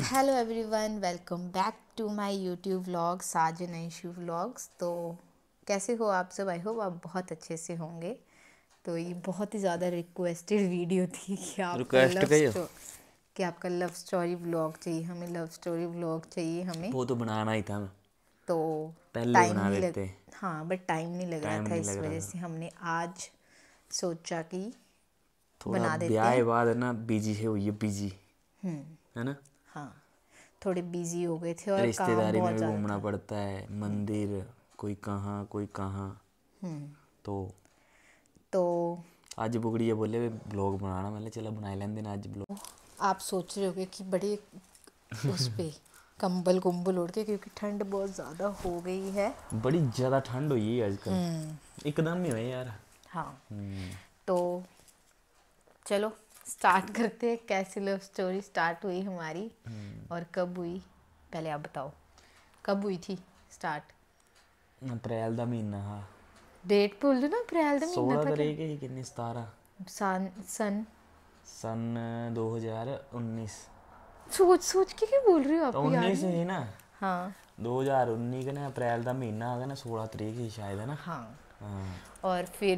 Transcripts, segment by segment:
Hello everyone, welcome back to my YouTube vlog Sajan Aishu vlogs. तो कैसे हो आप सब? आई होप आप बहुत अच्छे से होंगे। तो ये बहुत ही ज़्यादा रिक्वेस्टेड वीडियो थी कि रिक्वेस्ट कहियो आपका लव स्टोरी व्लॉग चाहिए हमें, लव स्टोरी व्लॉग चाहिए हमें। वो तो बनाना ही था। तो पहले टाइम बना नहीं लग देते। हाँ बट टाइम नहीं लग रहा टाइम था, नहीं इस लग रहा वजह था। से हमने आज सोचा कि थोड़ा बना देते ब्याह के हैं। बाद ना बिजी है हुई है, बिजी है ना। हाँ, थोड़े बिजी हो गए थे और काम रिश्तेदारी में बहुत भी ज़्यादा घूमना था। पड़ता है, मंदिर कोई कहाँ कोई कहाँ। तो तो आज बुगड़िया बोले ब्लॉग बनाना, मैंने चला बना लेंगे ना आज ब्लॉग। आप सोच रहे होगे कि बड़े उस पे कंबल कुंबल ओढ़ के, क्योंकि ठंड बहुत ज़्यादा हो गई है। बड़ी ज़्यादा ठंड हुई है आजकल, एकदम ही हुई यार। हाँ, तो चलो स्टार्ट करते हैं। कैसी लव स्टोरी स्टार्ट हुई हमारी और कब हुई, पहले आप बताओ कब हुई थी स्टार्ट। अप्रैल का महीना, हाँ डेट बोल दो ना, अप्रैल का महीना 16 था क्या? तारीख ही कितनी 17 सन सन 2019। सोच सोच के क्या बोल रहे हो, तो आपको याद 19 नहीं? ही ना, हाँ 2019 का ना अप्रैल का महीना आ गया ना, 16 तारीख ही शायद, है ना। हाँ। हाँ और फिर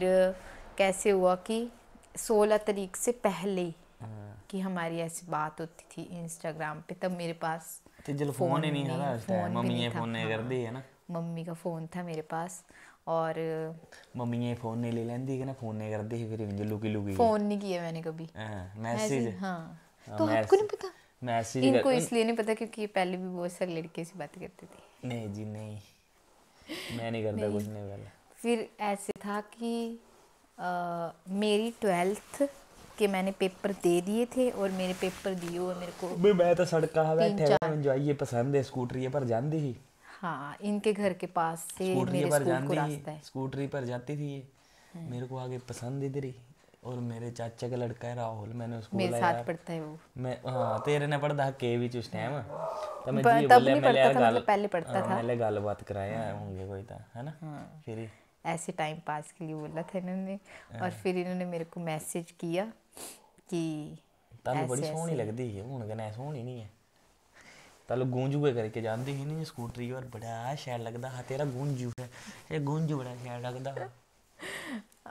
कैसे हुआ कि 16 तारीख से पहले हाँ। कि हमारी ऐसी बात होती थी इंस्टाग्राम पे, तब मेरे पास तो जल फ़ोन फोन ही नहीं था उस टाइम, फ़ोन भी मम्मी नहीं ये था। फोन नहीं कर हाँ, दी है ना। मम्मी का फ़ोन था मेरे पास। और मम्मी ये फोन नहीं ले लेंदी कि ना, फोन नहीं कर दी फिर इंज लुकी लुकी के। फ़ोन नहीं किया मैंने कभी ऐसे मैसेज। ही। हाँ, हाँ तो आपको नहीं पता? मैसेज इनको कर। इसलिए नहीं पता क्योंकि ये पहले भी बहुत सारे लड़के से बात करते थे। नहीं जी नहीं, मैं नहीं करता नहीं, कुछ नहीं पहले। फिर ऐसे था कि मेरी 12th के मैंने पेपर दे दिए थे और मेरे पेपर दिए हुए मेरे को मैं तो सड़क तीन बैठे हुए चार। मुझे ये पसंद है, स्कूटरी पर जाती ही। हाँ, इनके घर के पास से स्कूटरी मेरे पर स्कूल को जाती ही, रास्ता है। स्कूटरी पर जाती थी ये। मेरे को आगे पसंद इधर ही। और मेरे चाचा का लड़का है राहुल, मैंने उसको मेरे बोला साथ यार पढ़ता है वो। मैं, हाँ तेरे ने पढ़ता के भी उस टाइम। तो मैं जी तब बोले नहीं मेरे पढ़ता यार था, गल, मतलब पहले पढ़ता था। मेरे गल बात कराया होंगे कोई था, है ना। फिर ही ऐसे टाइम पास के लिए बोला था इन्होंने। और फिर इन्होंने मेरे को मैसेज किया कि तल बड़ी ऐसे सोहनी ऐसे। लगती है, हूँ कने सोहनी नहीं है। तल गूंजुए करके जानती ही नहीं स्कूटरी और बड़ा शैल लगता हा तेरा गूंजू है, ये गूंजू बड़ा शैल लगता हा।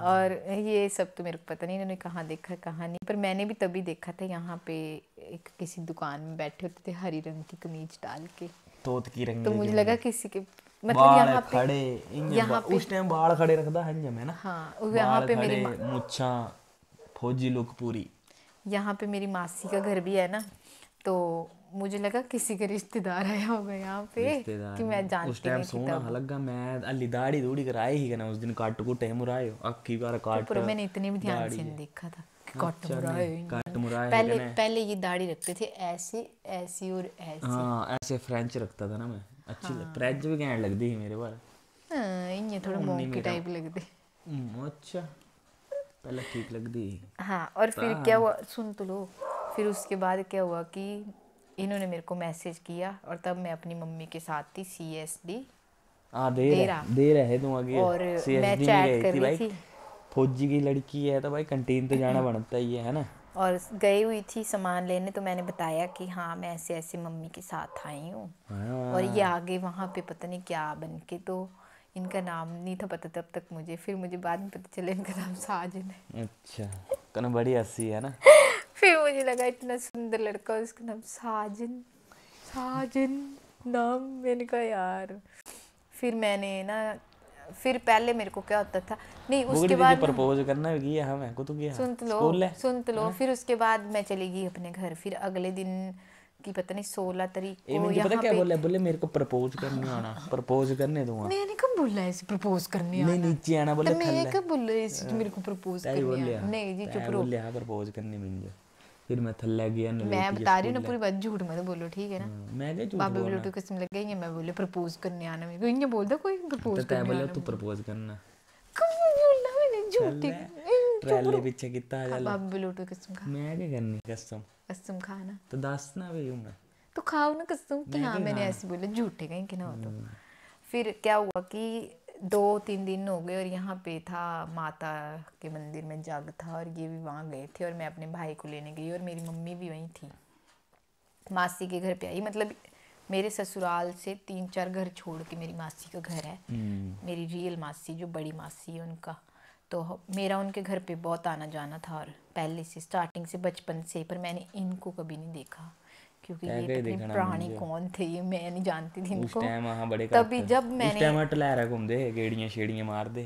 और ये सब तो मेरे को पता नहीं इन्होंने कहाँ देखा कहाँ नहीं, पर मैंने भी तभी देखा था यहाँ पे एक किसी दुकान में बैठे होते थे हरी रंग की कमीज डाल के। तोत की तो रंगे के मुझे लगा होंगे किसी के, मतलब बाल यहाँ पे, खड़े। यहाँ पे उस टाइम बाल खड़े रखता है में ना, हाँ, यहाँ बाल पे खड़े मुच्छा, फौजी लुक पूरी। यहाँ पे मेरी मासी का घर भी है ना, तो मुझे लगा किसी का रिश्तेदार आया होगा यहाँ पे, रिश्तेदार कि मैं नहीं उस जानती टाइम नहीं थी सोना तब। लगा। मैं अली दाढ़ी दूड़ी कराई ही ना उस दिन, काट कुटे मुराए अक्की बार चुप काट रहो, मैंने इतने भी ध्यान से दाढ़ी नहीं है। देखा था कि कट अच्छा मुरा नहीं है। काट मुराए है पहले कने। पहले ये दाढ़ी रखते थे ऐसे, ऐसी और ऐसी। हाँ ऐसे फ्रेंच रखता था ना मैं, अच्छी हाँ फ्रेंच भी घैंट लगती थी मेरे बाल। हाँ, ये थोड़े हूँ नहीं मोंकी मेरा। टाइप लगते। अच्छा पहले ठीक लगती हाँ, और था। फिर क्या हुआ सुन तो लो। फिर उसके बाद क्या हुआ कि इन्होंने मेरे को मैसेज किया और तब मैं अपनी मम्मी के साथ थी CSD हाँ देरा। दे रहे तुम आगे। और मैं CSD में चैट गई कर थी रही भाई, थी फौजी की लड़की है तो भाई कंटीन तो जाना बनता ही है ना। और गई हुई थी सामान लेने, तो मैंने बताया कि हाँ मैं ऐसे ऐसे मम्मी के साथ आई हूँ। और ये हाँ आगे वहाँ पे पता नहीं क्या बन के, तो इनका नाम नहीं था पता तब तक मुझे, फिर मुझे बाद में पता चला इनका नाम साजन है। अच्छा कन बड़ी हंसी है ना। फिर मुझे लगा इतना सुंदर लड़का, उसका नाम साजन, साजन नाम। मैंने कहा यार, फिर मैंने ना, फिर पहले मेरे को क्या होता था, नहीं बुगड़ी उसके तुझे बाद ना, प्रपोज करना भी किया हमें को तो किया सुन तो लो, स्कूल है, सुन तो लो। हाँ? फिर उसके बाद मैं चली गई अपने घर। फिर अगले दिन की पता नहीं 16 तारीख ये को मुझे पता यहाँ क्या पे। बोले, बोले मेरे को प्रपोज करने आना, प्रपोज करने दूंगा। मैंने कब बोला ऐसे प्रपोज करने नहीं आना? नीचे आना तो बोले मैं थल्ले। कब बोला ऐसे कि मेरे को प्रपोज तय करने बोले आना? हाँ, नहीं जी, चुप तय रहो। बोले हाँ प्रपोज करने मिल फिर मैं थल्ले गया न मैं लेटी बता रही हूँ ना स्कूल है। पूरी बात, झूठ मत बोलो ठीक है ना। मैं क्या झूठ बाबा बोलना। बिलोटू कसम लग गई, मैं बोले प्रपोज करने आना, मेरे को इन्हें बोलता कोई तो प्रपोज तय करने बोले आना तू बोल। प्रपोज करना। कब बोला मैंने झूठी? थल्ले चुप ट्रैली रहो। पीछे कितना खा चल। बाबा बिलोटू कसम, खा मैं क्या करनी कसम। कसम, खाना तो दस ना भी हूँ मैं। तो खाओ ना कसम कि मैं हाँ क्या मैंने खाना। ऐसे बोले, झूठे कहीं कि ना हो तो। फिर क्या हुआ कि 2-3 दिन हो गए और यहाँ पे था माता के मंदिर में जग था और ये भी वहाँ गए थे और मैं अपने भाई को लेने गई और मेरी मम्मी भी वहीं थी। मासी के घर पे आई, मतलब मेरे ससुराल से 3-4 घर छोड़ के मेरी मासी का घर है, मेरी रियल मासी जो बड़ी मासी है उनका। तो मेरा उनके घर पे बहुत आना जाना था, और पहले से स्टार्टिंग से बचपन से, पर मैंने इनको कभी नहीं देखा क्योंकि ये पता नहीं प्राणी कौन थे, ये मैं नहीं जानती थी इनको। तभी जब मैंने टलैरा घूमदे गेड़ियां छेड़ियां मारदे,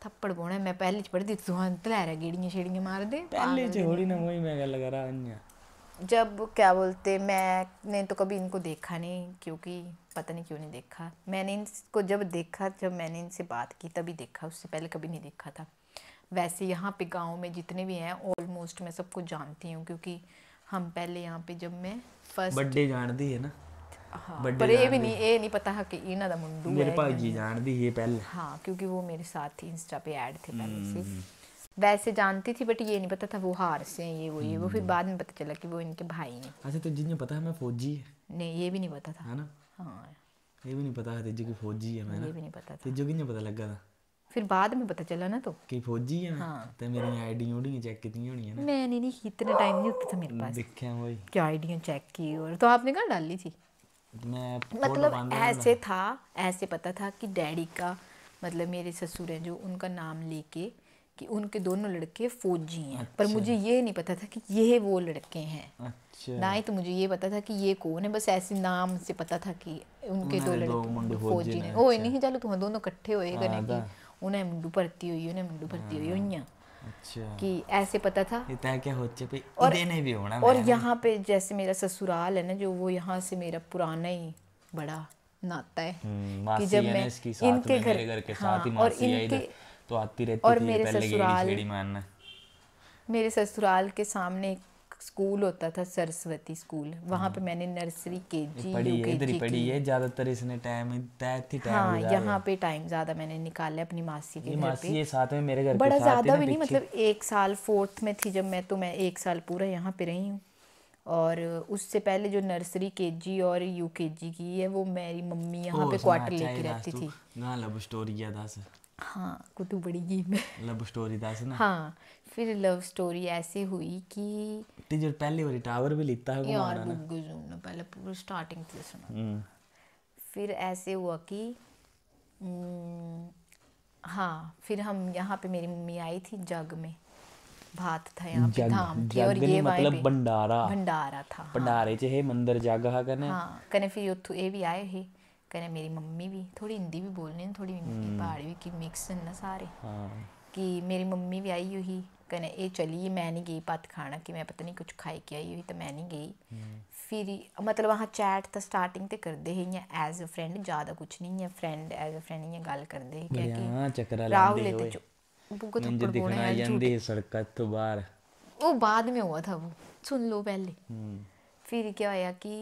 थप्पड़ पौने मैं पहले च पढ़दी तुहां टलैरा गेड़ियां छेड़ियां मार दे पहले च थोड़ी ना वही मैं गल करा अन्या। जब क्या बोलते मैंने तो कभी इनको देखा नहीं, क्योंकि पता नहीं क्यों नहीं देखा। मैंने इनको जब देखा, जब मैंने इनसे बात की तभी देखा, उससे पहले कभी नहीं देखा था। वैसे यहाँ पे गांव में जितने भी हैं ऑलमोस्ट मैं सबको जानती हूँ, क्योंकि हम पहले यहाँ पे जब मैं फर्स्ट बड्डे जानदी है ना। हाँ, पर ये भी नहीं, ये नहीं पता है कि इन्हों दा मुंडू है, मेरे भाजी जानदी है पहले। हाँ, क्योंकि वो मेरे साथ ही इंस्टा पे ऐड थे पहले से। वैसे जानती थी, बट ये नहीं पता था वो हार से हैं, ये वो फिर बाद में पता चला कि वो इनके भाई हैं। अच्छा, तो जिन्हें पता है मैं फौजी है? नहीं, ये भी नहीं पता था, है ना। हाँ, ये भी नहीं पता है तेजो की फौजी है मैं, ये भी नहीं पता था। तेजो किन्हें पता लगा था? फिर बाद में पता चला ना, तो कि फौजी है। हाँ, तो मेरी आईडी उड़ी चेक की होनी है ना। मैंने नहीं, इतना टाइम नहीं होता था मेरे पास, देखा वही क्या आईडियाँ चेक की। और तो आपने कहाँ डाली थी? मैं मतलब ऐसे था, ऐसे पता था कि डैडी का, मतलब मेरे ससुर हैं जो, उनका नाम लेके कि उनके दोनों लड़के फौजी हैं। अच्छा। पर मुझे ये नहीं पता था कि ये वो लड़के हैं। अच्छा। ना ही तो मुझे ये पता था कि ये कौन है, बस ऐसे नाम से पता था कि उनके दो लड़के फौजी ने। ओ नहीं, चलो तुम दोनों इकट्ठे होए गए कि उन्हें मुंडू भर्ती हुई, उन्हें मुंडू भर्ती हुई हुई। अच्छा, कि ऐसे पता था। क्या होचे पे और इन्हें भी होना। और यहाँ पे जैसे मेरा ससुराल है ना जो, वो यहाँ से मेरा पुराना ही बड़ा नाता है कि जब मैं इनके घर के साथ ही मासी आई इधर तो आती रहती और थी। मेरे ससुराल के सामने एक स्कूल होता था, सरस्वती स्कूल, वहाँ पे मैंने नर्सरी केजी यूकेजी पढ़ी है ज्यादातर। इसने टाइम हाँ, यहाँ पे टाइम ज्यादा मैंने निकाला अपनी मासी के घर पे। ये साथ में मेरे घर बड़ा ज्यादा भी नहीं, मतलब 1 साल 4th में थी जब मैं, तो मैं 1 साल पूरा यहाँ पे रही हूँ। और उससे पहले जो नर्सरी केजी और यूकेजी की है, वो मेरी मम्मी यहाँ पे क्वार्टर लेके रहती थी। लव स्टोरी याद आ? हाँ, कुतु बड़ी गेम है, लव स्टोरी दस ना। हाँ, फिर लव स्टोरी ऐसे हुई कि टीचर पहली बार टावर भी लेता है यार, ना पहले पूरा स्टार्टिंग से सुना। फिर ऐसे हुआ कि हाँ, फिर हम यहाँ पे मेरी मम्मी आई थी, जग में भात था, यहाँ पे धाम थे, और ये मतलब भंडारा था, भंडारे च है मंदिर जग हा कने। हाँ, कने फिर उथु ये भी आए है, कने मेरी मम्मी भी थोड़ी हिंदी भी बोलने, थोड़ी पहाड़ी भी की मिक्स है ना सारे। कि मेरी मम्मी भी आई हुई, कने ये चली, मैं नहीं गई भात खाना, कि मैं पता नहीं कुछ खाई के आई हुई, तो मैं नहीं गई। फिर मतलब वहाँ चैट तो स्टार्टिंग ते करते हैं इ'यां एज अ फ्रेंड, ज़्यादा कुछ नहीं है, फ्रेंड एज अ फ्रेंड इ'यां गल करते हैं, क्योंकि राहुल ते बुगो थप्पड़ बोने यार झूठे सड़क तो बाहर, वो बाद में हुआ था, वो सुन लो पहले। फिर क्या होया कि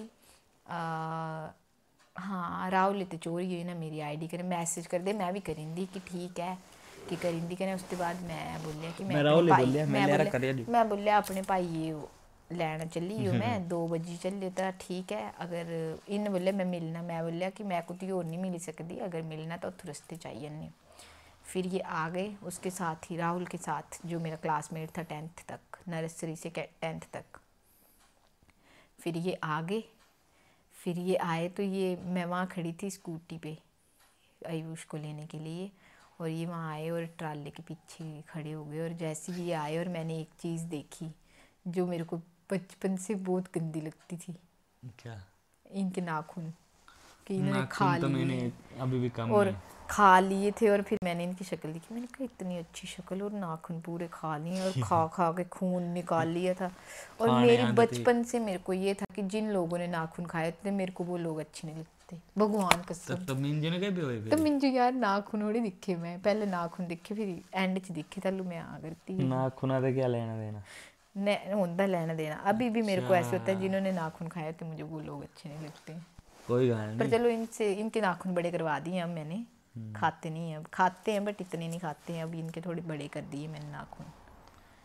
हाँ, राहुल ते चोरी हुई ना मेरी आईडी, कने मैसेज कर दे, मैं भी करिंदी कि ठीक है कि करिंदी, कने उसके बाद मैं बोलिया कि मैं बोलिया अपने भाई ये लैन चली हूँ मैं 2 बजे चली, तो ठीक है। अगर इन बोले मैं मिलना, मैं बोलिया कि मैं कुछ और नहीं मिल सकती, अगर मिलना तो उस रस्ते चाहिए नहीं। फिर ये आ गए उसके साथ ही, राहुल के साथ, जो मेरा क्लासमेट था 10th तक, नर्सरी से 10th तक। फिर ये आ गए, फिर ये आए तो ये, मैं वहाँ खड़ी थी स्कूटी पे आयुष को लेने के लिए, और ये वहाँ आए और ट्राले के पीछे खड़े हो गए। और जैसे ही ये आए, और मैंने एक चीज़ देखी जो मेरे को बचपन से बहुत गंदी लगती थी। क्या? इनके नाखून, कि इन्होंने खा लिए, मैंने अभी भी कम और खा लिए थे। और फिर मैंने इनकी शक्ल देखी, मैंने कहा इतनी अच्छी शक्ल, और नाखून पूरे खा लिए, और खा खा के खून निकाल लिया था। और मेरी बचपन से मेरे को ये था कि जिन लोगों ने नाखून खाए थे, मेरे को वो लोग अच्छे नहीं लगते, भगवान कसम। तो मिंजू यार नाखून थोड़ी दिखे, मैं पहले नाखून दिखे, फिर एंड च दिखे, तलू मैं आ करती नाखूना का क्या लेना देना होता लेना देना। अभी भी मेरे को ऐसे होता है, जिन्होंने नाखून खाए तो मुझे वो लोग अच्छे नहीं लगते। कोई गाल नहीं, पर चलो इनसे, इनके नाखून बड़े करवा दिए अब मैंने, खाते नहीं है अब, खाते हैं बट इतने नहीं खाते हैं अब, इनके थोड़े बड़े कर दिए मैंने नाखून।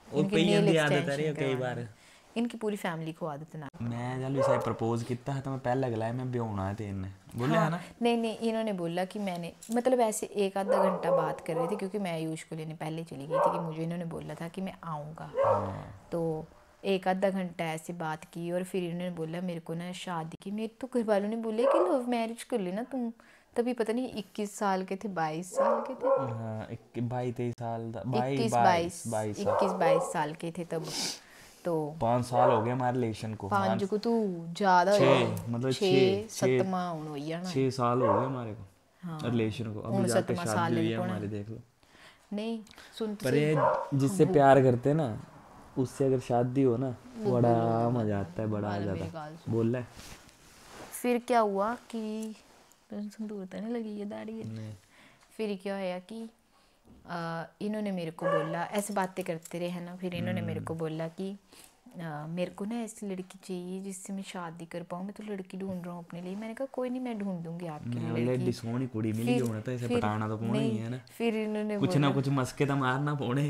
इनकी नेल एक्सटेंशन कई बार इनकी पूरी फैमिली को आदत ना। मैं जब इसे प्रपोज किया था तो मैं पहले गलाया मैं ब्याहना है, तेन ने बोलिया है ना। नहीं, इन्होंने बोला कि मैंने, मतलब ऐसे 1 आधा घंटा बात कर रहे थे, क्योंकि मैं आयुष को लेने पहले चली गई थी, कि मुझे इन्होंने बोला था कि मैं आऊँगा। तो एक आधा घंटा ऐसे बात की और फिर इन्होंने बोला मेरे को ना शादी की, मेरे तो घर वालों ने बोले कि लव मैरिज कर लेना तुम। तभी पता नहीं 21 साल के थे, 22 साल के थे, हाँ 22-23 साल इक्कीस बाईस 22 साल। 21-22 साल के थे तब। तो 5 साल हो गए हमारे रिलेशन को। 5 को तू ज़्यादा हो छः जाए, मतलब 6-7वां हुन होई जाना। 6 साल हो गए हमारे को हाँ रिलेशन को। अभी हूँ जाके 7वां शादी साल हुई नहीं है पौना। हमारी, देख लो। नहीं सुन तो पर सही। ये जिससे प्यार करते ना उससे अगर शादी हो ना बड़ा मजा आता है, बड़ा मेरी ज़्यादा। गाल सुन। बोल रहा है फिर क्या हुआ कि संदूर तो नहीं लगी है दाढ़ी है। नहीं। फिर क्या होया कि इन्होंने मेरे को बोला, ऐसे बातें करते रहे हैं ना, फिर इन्होंने मेरे को बोला कि मेरे को ना ऐसी लड़की चाहिए जिससे मैं शादी कर पाऊँ, मैं तो लड़की ढूंढ रहा हूँ अपने लिए। मैंने कहा कोई नहीं, मैं ढूंढ दूंगी आपके लिए मैं लड़की। सोहनी कुड़ी मिल गई होना तो इसे पटाना तो पौना ही है ना, फिर इन्होंने कुछ ना बोला, कुछ मस्के तो मारना पौने।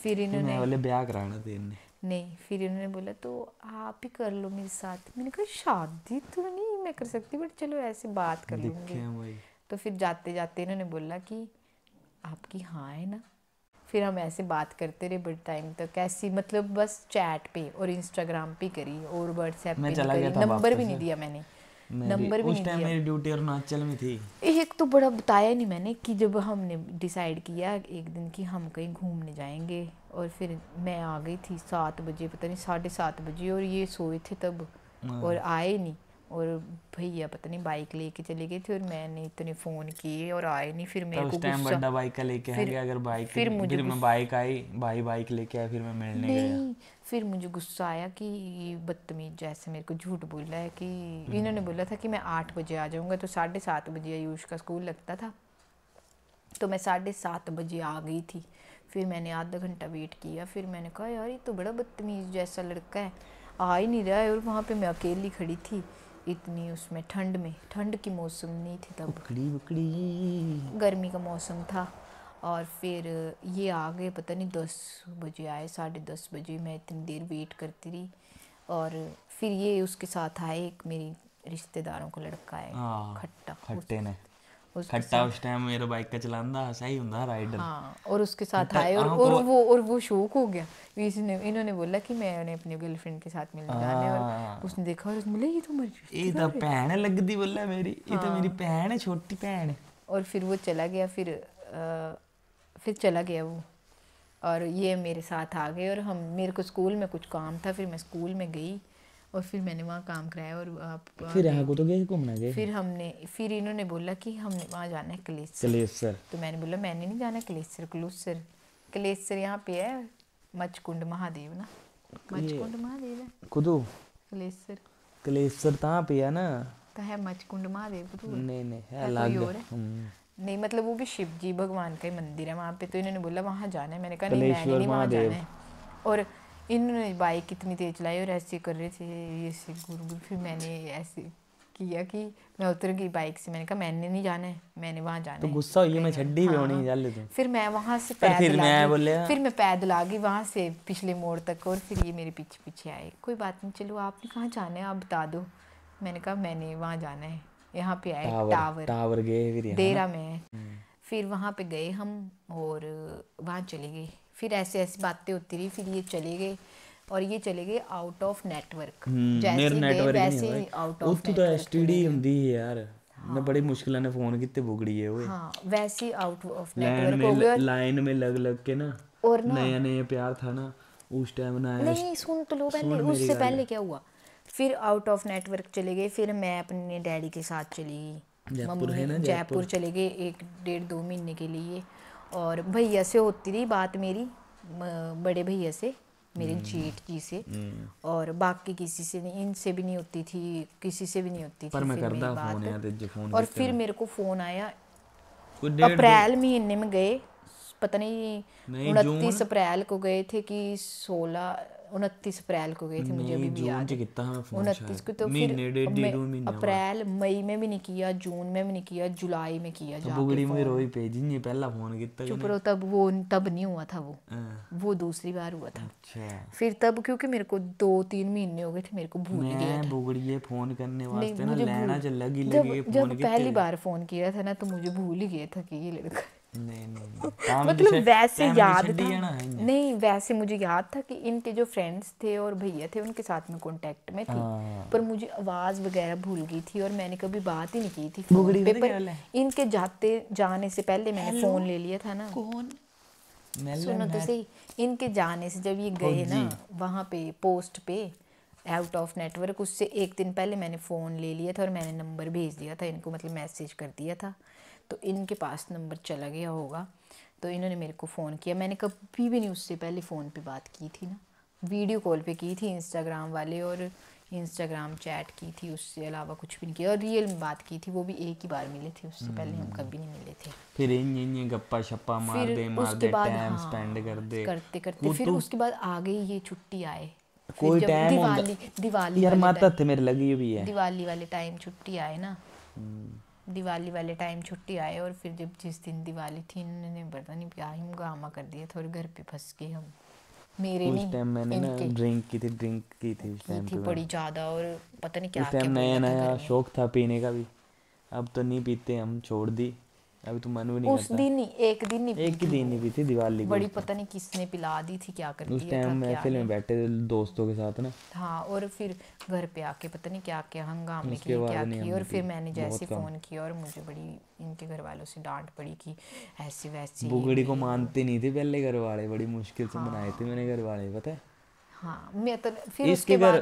फिर मैं इन्होंने बोले ब्याह कराना तेने। नहीं, फिर इन्होंने बोला तो आप ही कर लो मेरे साथ। मैंने कहा शादी तो नहीं मैं कर सकती, बट चलो ऐसे बात कर लूँगी। दिखे भाई। तो फिर जाते जाते इन्होंने बोला कि आपकी हाँ है ना। फिर हम ऐसे बात करते रहे बड़े टाइम तक, ऐसी मतलब बस चैट पे और इंस्टाग्राम पे करी और व्हाट्सएप पे मैं नहीं चला गया करी। था नंबर भी वापस। नहीं दिया मैंने, मेरी नंबर भी उस नहीं टाइम दिया। मेरी ड्यूटी अरुणाचल में थी। एक तो बड़ा बताया नहीं मैंने कि जब हमने डिसाइड किया एक दिन कि हम कहीं घूमने जाएंगे, और फिर मैं आ गई थी 7 बजे, पता नहीं 7:30 बजे, और ये सोए थे तब और आए नहीं। और भैया पता नहीं बाइक लेके चले गए थे और मैंने इतने फ़ोन किए और आए नहीं। फिर मेरे तो को उस टाइम गुस्सा, बड़ा बाइक का लेके आ गया। अगर बाइक फिर मैं बाइक आई, भाई बाइक लेके आया, फिर मैं मिलने गया। नहीं, फिर मुझे गुस्सा आया कि ये बदतमीज जैसे मेरे को झूठ बोल रहा है कि इन्होंने बोला था कि मैं 8 बजे आ जाऊँगा, तो 7:30 बजे आयुष का स्कूल लगता था, तो मैं 7:30 बजे आ गई थी। फिर मैंने आधा घंटा वेट किया, फिर मैंने कहा यार ये तो बड़ा बदतमीज़ जैसा लड़का है, आ ही नहीं रहा है। और वहाँ पे मैं अकेली खड़ी थी इतनी उसमें ठंड में, ठंड की मौसम नहीं थी तब, बकड़ी गर्मी का मौसम था। और फिर ये आ गए, पता नहीं 10 बजे आए, 10:30 बजे। मैं इतनी देर वेट करती रही और फिर ये उसके साथ आए, एक मेरी रिश्तेदारों का लड़का है, खट्टा खट्टे ने उसके खट्टा उस टाइम मेरे बाइक का चलांदा सही हुंदा राइडर। हाँ, और उसके साथ खट्टा आए और वो शौक हो गया। इन्होंने बोला कि मैंने अपनी गर्लफ्रेंड के साथ मिलने जाना है, और उसने देखा और उसने बोला ये तो मेरी ये तो भैन लगदी बोला मेरी, ये तो मेरी भैन है, छोटी भैन। और फिर वो चला गया, फिर चला गया वो, और ये मेरे साथ आ गए। और हम, मेरे को स्कूल में कुछ काम था, फिर मैं स्कूल में गई और फिर मैंने वहाँ काम कराया। और आप फिर यहाँ को तो गए घूमने गए। फिर इन्होंने बोला कि हमने वहाँ जाना है कलेसर। तो मैंने बोला मैंने नहीं जाना कलेसर यहाँ पे है, मचकुंड महादेव ना, मचकुंड महादेव है कुदू। कलेसर कहाँ पे है ना, तो है मचकुंड महादेव कुदू। नहीं है कोई और है, नहीं मतलब वो भी शिव जी भगवान का ही मंदिर है वहाँ पे। तो इन्होंने बोला वहाँ जाना है, मैंने कहा नहीं मैंने नहीं वहाँ जाना है। और इन्होंने बाइक कितनी तेज चलाई और ऐसे कर रहे थे ये से गुरु। फिर मैंने ऐसे किया कि मैं उतर गई बाइक से, मैंने कहा मैंने नहीं जाना है, मैंने वहाँ जाना है। तो गुस्सा हुई मैं छड्डी भी होनी जाले तो। फिर मैं वहाँ से पैदल आ गई, फिर मैं पैदल आ गई वहाँ से पिछले मोड़ तक, और फिर ये मेरे पीछे पीछे आए। कोई बात नहीं, चलो आपने कहाँ जाना है आप बता दो। मैंने कहा मैंने वहाँ जाना है, यहाँ पे आए टावर गए, फिर देरा में। फिर वहाँ पे गए हम और वहाँ चले गए। फिर ऐसे बातें होती रही। फिर ये चले गए और ये चले गए आउट ऑफ नेटवर्क। जैसे गए वैसे ही आउट ऑफ नेटवर्क। तो एसटीडी ਹੁੰਦੀ है यार, मैं बड़ी मुश्किल ने फोन कितने बुगड़ी है ओए। हाँ, वैसे ही आउट ऑफ नेटवर्क हो गया। लाइन में लग के ना, और ना नया प्यार था ना उस टाइम ना। नहीं सुन तो लो पहले, उससे पहले क्या हुआ। फिर आउट ऑफ नेटवर्क चले गए। फिर मैं अपने डैडी के साथ चली गई, मम्मी जयपुर चले गए 1-1.5-2 महीने के लिए। और भैया से होती रही बात मेरी, बड़े भैया से, मेरे जेठ जी से, और बाकी किसी से नहीं, इनसे भी नहीं होती थी, किसी से भी नहीं होती थी पर मैं फिर मेरी बात। और फिर मेरे को फ़ोन आया अप्रैल महीने में गए, पता नहीं 29 अप्रैल को गए थे कि 29 अप्रैल को गए थे, मुझे अभी भी याद है 29 को। तो फिर अप्रैल मई में भी नहीं किया, जून में भी नहीं किया, जुलाई में किया जाके फ़ोन। चुप रहो, तब नहीं हुआ था वो दूसरी बार हुआ था। फिर तब क्योंकि मेरे को 2-3 महीने हो गए थे, मेरे को भूल गया था फोन करने वास्ते ना, जब पहली बार फ़ोन किया था ना तो मुझे भूल ही गया था कि ये लड़का। नहीं नहीं काम मतलब वैसे याद छड्डी था जाना है इन्हें। नहीं, वैसे मुझे याद था कि इनके जो फ्रेंड्स थे और भैया थे उनके साथ में कांटेक्ट में थी, हाँ। पर मुझे आवाज़ वगैरह भूल गई थी और मैंने कभी बात ही नहीं की थी बुगड़ी फ़ोन पे। पता क्या पर हाल है? इनके जाने से पहले मैंने हेलो, फ़ोन ले लिया था ना। कौन? सुनो तो सही, इनके जाने से जब ये गए ना फौजी। वहाँ पे पोस्ट पे आउट ऑफ नेटवर्क, उससे एक दिन पहले मैंने फ़ोन ले लिया था और मैंने नंबर भेज दिया था इनको, मतलब मैसेज कर दिया था, तो इनके पास नंबर चला गया होगा, तो इन्होंने मेरे को फ़ोन किया। मैंने कभी भी नहीं उससे पहले फ़ोन पे बात की थी ना, वीडियो कॉल पे की थी इंस्टाग्राम वाले, और इंस्टाग्राम चैट की थी, उससे अलावा कुछ भी नहीं किया, और रियल में बात की थी वो भी एक ही बार मिले थे, उससे पहले हम कभी नहीं मिले थे। फिर इन गप्पा शप्पा मार फिर दे उसके बाद टाइम हाँ स्पेंड कर दे। करते करते वो फिर तो उसके बाद आ गई ये छुट्टी आए, फिर कोई जब टाइम होगा दिवाली यार, वाले माता थे मेरे लगी भी है। दिवाली वाले टाइम छुट्टी आए ना, दिवाली वाले टाइम छुट्टी आए, और फिर जब जिस दिन दिवाली थी इन्होंने पता नहीं क्या ही हंगामा कर दिया था और घर पे फंस गए हम, मेरे उस नहीं टाइम मैंने ना इनके, ड्रिंक की थी उस की टाइम थी पे मैं। बड़ी ज़्यादा, और पता नहीं उस क्या टाइम क्या नया बोला था नया घर में। शौक था पीने का भी। अब तो नहीं पीते हम, छोड़ दी। अभी तो मन भी नहीं उस करता। दिन ही एक दिन ही पी एक ही थी दिन वो, नहीं पी थी दिवाली को बड़ी उस टाइम। पता नहीं किसने पिला दी थी, क्या कर उस दिया टाइम था क्या महफिल में नहीं। बैठे थे दोस्तों के साथ ना। हाँ, और फिर घर पे आके पता नहीं क्या क्या हंगामे उसके किए बाद क्या नहीं किए, हमने और पी, फिर मैंने बहुत जैसे कम। फ़ोन किया और मुझे बड़ी इनके घर वालों से डांट पड़ी कि ऐसे वैसे बुगड़ी को ये वो। मानते नहीं थे पहले घर वाले, बड़ी मुश्किल से मनाए थे हाँ मैंने घर वाले, पता है। हाँ, मैं तो फिर इसके घर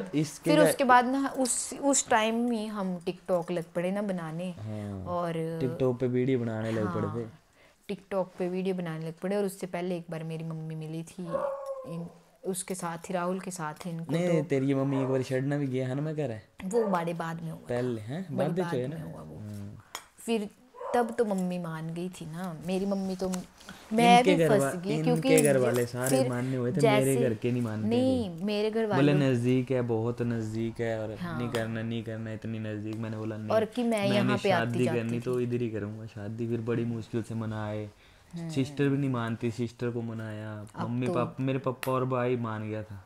उसके बाद ना उस टाइम में हम टिकटॉक लग पड़े ना बनाने, हाँ, और टिकटॉक पे वीडियो बनाने लग पड़े थे। हाँ टिकटॉक पे वीडियो बनाने लग पड़े, और उससे पहले एक बार मेरी मम्मी मिली थी इन उसके साथ ही, राहुल के साथ ही इनको, नहीं तो तेरी मम्मी एक बार छड़ना भी गया है ना, मैं कह रहा है वो बड़े बाद में हुआ था, पहले हैं बड़ी बाद है बाद ना। में हुआ वो। फिर तब तो मम्मी मान गई थी ना मेरी मम्मी, तो मैं इनके भी फंस गई क्योंकि इनके घर वाले सारे फिर मानने हुए थे, मेरे जैसे घर के नहीं मानते थे। नहीं मेरे घर बोले वालों नज़दीक है, बहुत नज़दीक है, और नहीं हाँ, करना नहीं करना इतनी नज़दीक। मैंने बोला नहीं, और कि मैं मैंने यहाँ पे आती शादी जाती करनी थी। तो इधर ही करूँगा शादी। फिर बड़ी मुश्किल से मनाए, सिस्टर भी नहीं मानती, सिस्टर को मनाया। अब मम्मी तो पापा, मेरे पापा और भाई मान गया था,